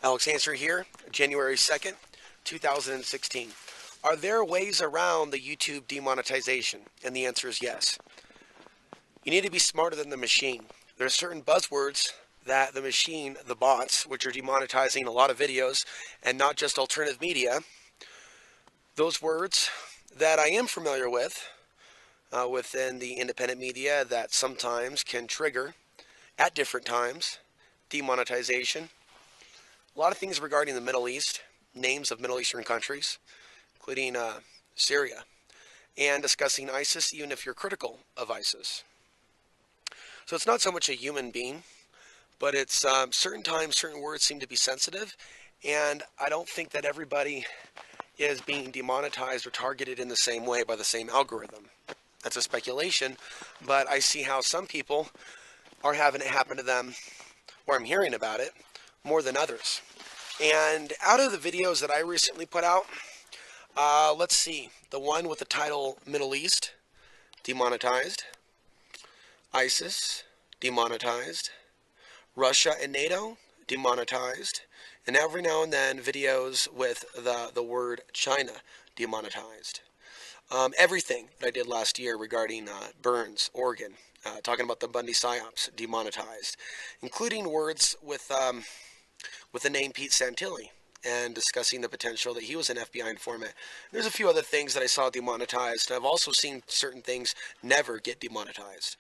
Alex Answer here, January 2nd, 2016. Are there ways around the YouTube demonetization? And the answer is yes. You need to be smarter than the machine. There are certain buzzwords that the machine, the bots, which are demonetizing a lot of videos and not just alternative media, those words that I am familiar with within the independent media that sometimes can trigger at different times demonetization. A lot of things regarding the Middle East, names of Middle Eastern countries, including Syria, and discussing ISIS, even if you're critical of ISIS. So it's not so much a human being, but it's certain times, certain words seem to be sensitive, and I don't think that everybody is being demonetized or targeted in the same way by the same algorithm. That's a speculation, but I see how some people are having it happen to them, or I'm hearing about it, more than others. And out of the videos that I recently put out, let's see, the one with the title Middle East, demonetized, ISIS, demonetized, Russia and NATO, demonetized, and every now and then videos with the word China, demonetized. Everything that I did last year regarding Burns, Oregon, talking about the Bundy psyops, demonetized, including words with the name Pete Santilli and discussing the potential that he was an FBI informant. There's a few other things that I saw demonetized. I've also seen certain things never get demonetized.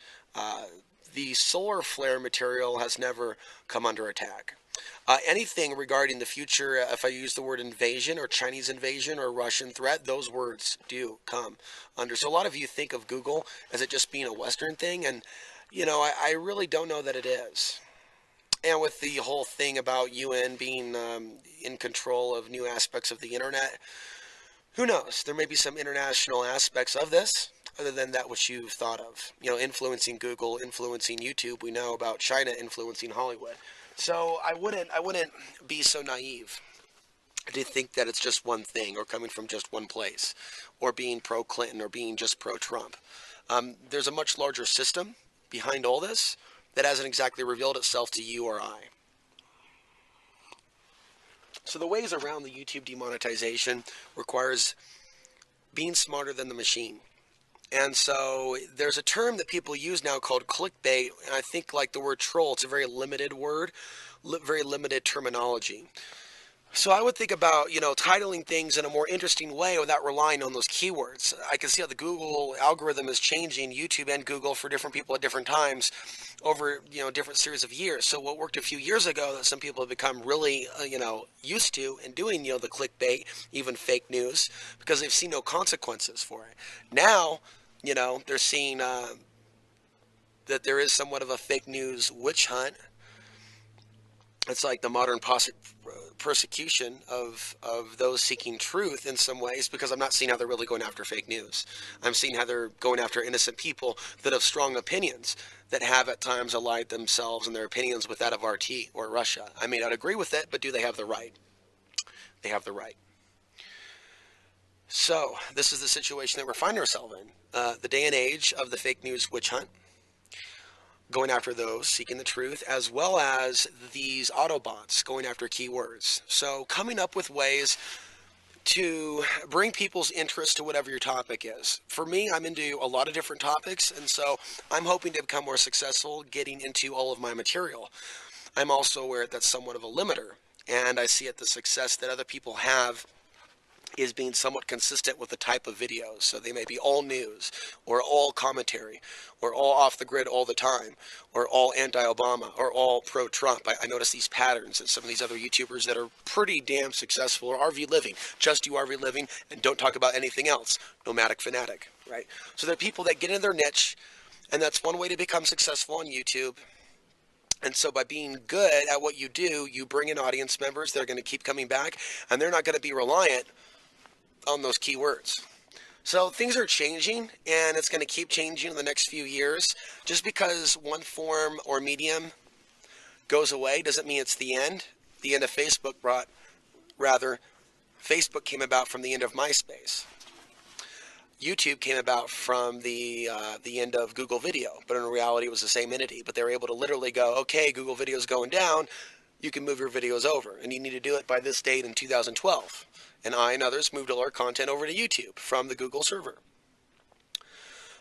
The solar flare material has never come under attack. Anything regarding the future, if I use the word invasion or Chinese invasion or Russian threat, those words do come under. So a lot of you think of Google as it just being a Western thing, and you know, I really don't know that it is. And with the whole thing about UN being in control of new aspects of the internet, who knows? There may be some international aspects of this other than that which you've thought of. You know, influencing Google, influencing YouTube. We know about China influencing Hollywood. So I wouldn't be so naive to think that it's just one thing or coming from just one place or being pro-Clinton or being just pro-Trump. There's a much larger system behind all this that hasn't exactly revealed itself to you or I. So the ways around the YouTube demonetization requires being smarter than the machine. And so there's a term that people use now called clickbait, and I think like the word troll, it's a very limited word, very limited terminology. So I would think about, you know, titling things in a more interesting way without relying on those keywords. I can see how the Google algorithm is changing, YouTube and Google, for different people at different times over, you know, different series of years. So what worked a few years ago that some people have become really, used to and doing, you know, the clickbait, even fake news, because they've seen no consequences for it. Now, you know, they're seeing that there is somewhat of a fake news witch hunt. It's like the modern persecution of those seeking truth in some ways, because I'm not seeing how they're really going after fake news. I'm seeing how they're going after innocent people that have strong opinions that have at times allied themselves and their opinions with that of RT or Russia. I may not agree with it, but do they have the right? They have the right. So this is the situation that we're finding ourselves in. The day and age of the fake news witch hunt, going after those seeking the truth, as well as these Autobots going after keywords. So coming up with ways to bring people's interest to whatever your topic is. For me, I'm into a lot of different topics, and so I'm hoping to become more successful getting into all of my material. I'm also aware that's somewhat of a limiter, and I see it the success that other people have is being somewhat consistent with the type of videos. So they may be all news, or all commentary, or all off the grid all the time, or all anti-Obama, or all pro-Trump. I notice these patterns in some of these other YouTubers that are pretty damn successful, or RV living, just do RV living, and don't talk about anything else. Nomadic fanatic, right? So there are people that get in their niche, and that's one way to become successful on YouTube. And so by being good at what you do, you bring in audience members that are going to keep coming back, and they're not going to be reliant on those keywords. So things are changing, and it's going to keep changing in the next few years. Just because one form or medium goes away doesn't mean it's the end. The end of Facebook Facebook came about from the end of MySpace. YouTube came about from the end of Google Video, but in reality it was the same entity. But they were able to literally go, okay, Google Video is going down, you can move your videos over, and you need to do it by this date in 2012. And I and others moved all our content over to YouTube from the Google server.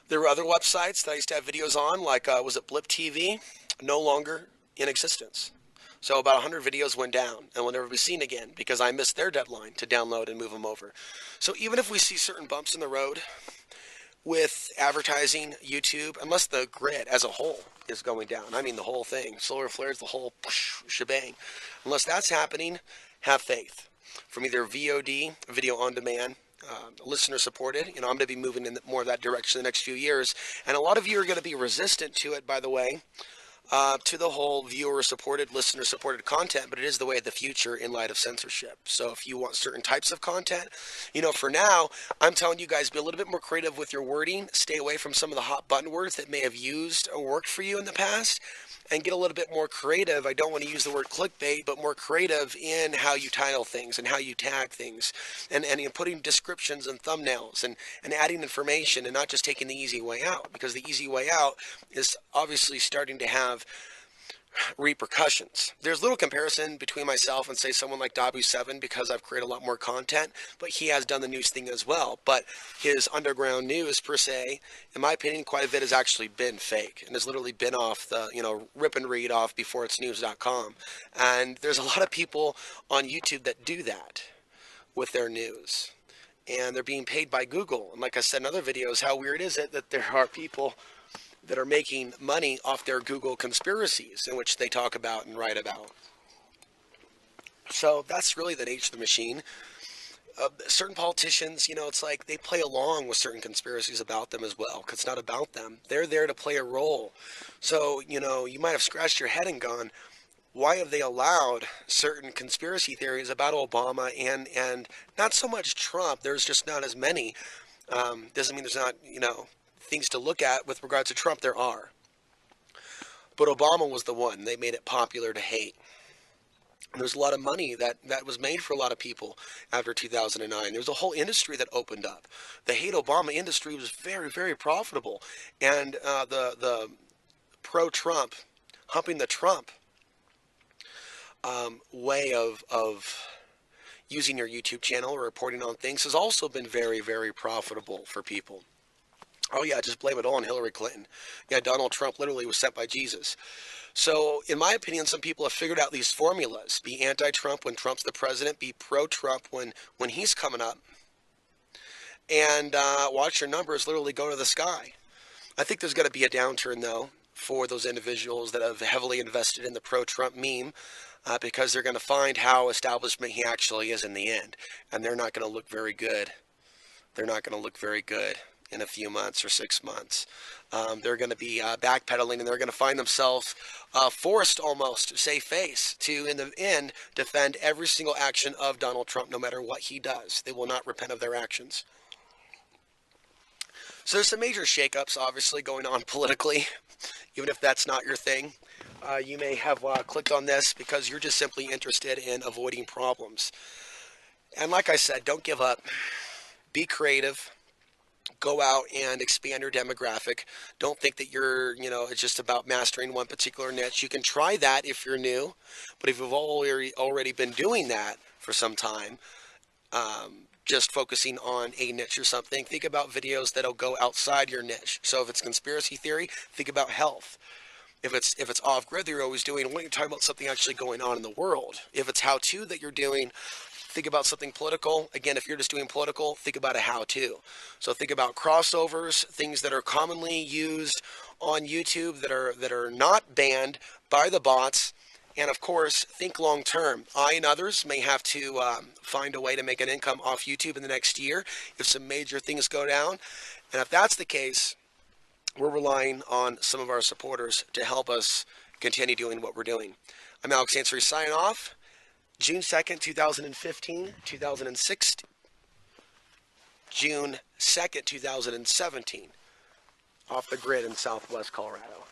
There were other websites that I used to have videos on, like was it Blip TV? No longer in existence. So about 100 videos went down and will never be seen again because I missed their deadline to download and move them over. So even if we see certain bumps in the road with advertising YouTube, unless the grid as a whole is going down, I mean the whole thing, solar flares, the whole shebang, unless that's happening, have faith. From either VOD, video on demand, listener supported, I'm going to be moving in more of that direction the next few years. And a lot of you are going to be resistant to it, by the way, to the whole viewer-supported, listener-supported content, but it is the way of the future in light of censorship. So if you want certain types of content, for now, I'm telling you guys, be a little bit more creative with your wording. Stay away from some of the hot button words that may have used or worked for you in the past, and get a little bit more creative. I don't want to use the word clickbait, but more creative in how you title things and how you tag things, and putting descriptions and thumbnails and adding information, and not just taking the easy way out, because the easy way out is obviously starting to have repercussions. There's little comparison between myself and say someone like Dabu7 because I've created a lot more content, but he has done the news thing as well. But his underground news per se, in my opinion, quite a bit has actually been fake and has literally been off the, rip and read off beforeitsnews.com. And there's a lot of people on YouTube that do that with their news. And they're being paid by Google. And like I said in other videos, how weird is it that there are people that are making money off their Google conspiracies in which they talk about and write about. So that's really the nature of the machine. Certain politicians, it's like they play along with certain conspiracies about them as well, because it's not about them. They're there to play a role. So, you might have scratched your head and gone, why have they allowed certain conspiracy theories about Obama and not so much Trump? There's just not as many. Doesn't mean there's not, things to look at with regards to Trump. There are. But Obama was the one. They made it popular to hate. And there's a lot of money that was made for a lot of people after 2009. There's a whole industry that opened up. The hate Obama industry was very, very profitable. And the pro-Trump, humping the Trump way of using your YouTube channel or reporting on things has also been very, very profitable for people. Oh yeah, just blame it all on Hillary Clinton. Yeah, Donald Trump literally was sent by Jesus. So in my opinion, some people have figured out these formulas. Be anti-Trump when Trump's the president. Be pro-Trump when he's coming up. And watch your numbers literally go to the sky. I think there's going to be a downturn, though, for those individuals that have heavily invested in the pro-Trump meme, because they're going to find how establishment he actually is in the end. And they're not going to look very good. They're not going to look very good in a few months or 6 months. They're going to be backpedaling, and they're going to find themselves forced almost to save face to, in the end, defend every single action of Donald Trump, no matter what he does. They will not repent of their actions. So there's some major shakeups, obviously, going on politically, even if that's not your thing. You may have clicked on this because you're just simply interested in avoiding problems. And like I said, don't give up. Be creative. Go out and expand your demographic. Don't think that it's just about mastering one particular niche. You can try that if you're new, but if you've already been doing that for some time, just focusing on a niche or something, think about videos that'll go outside your niche. So if it's conspiracy theory, think about health. If it's off-grid that you're always doing, why don't you talk about something actually going on in the world? If it's how-to that you're doing, think about something political. Again, if you're just doing political, think about a how-to. So think about crossovers, things that are commonly used on YouTube that are not banned by the bots. And of course, think long term. I and others may have to find a way to make an income off YouTube in the next year if some major things go down. And if that's the case, we're relying on some of our supporters to help us continue doing what we're doing. I'm Alex Ansary, signing off. June 2nd, 2015, 2016, June 2nd, 2017, off the grid in southwest Colorado.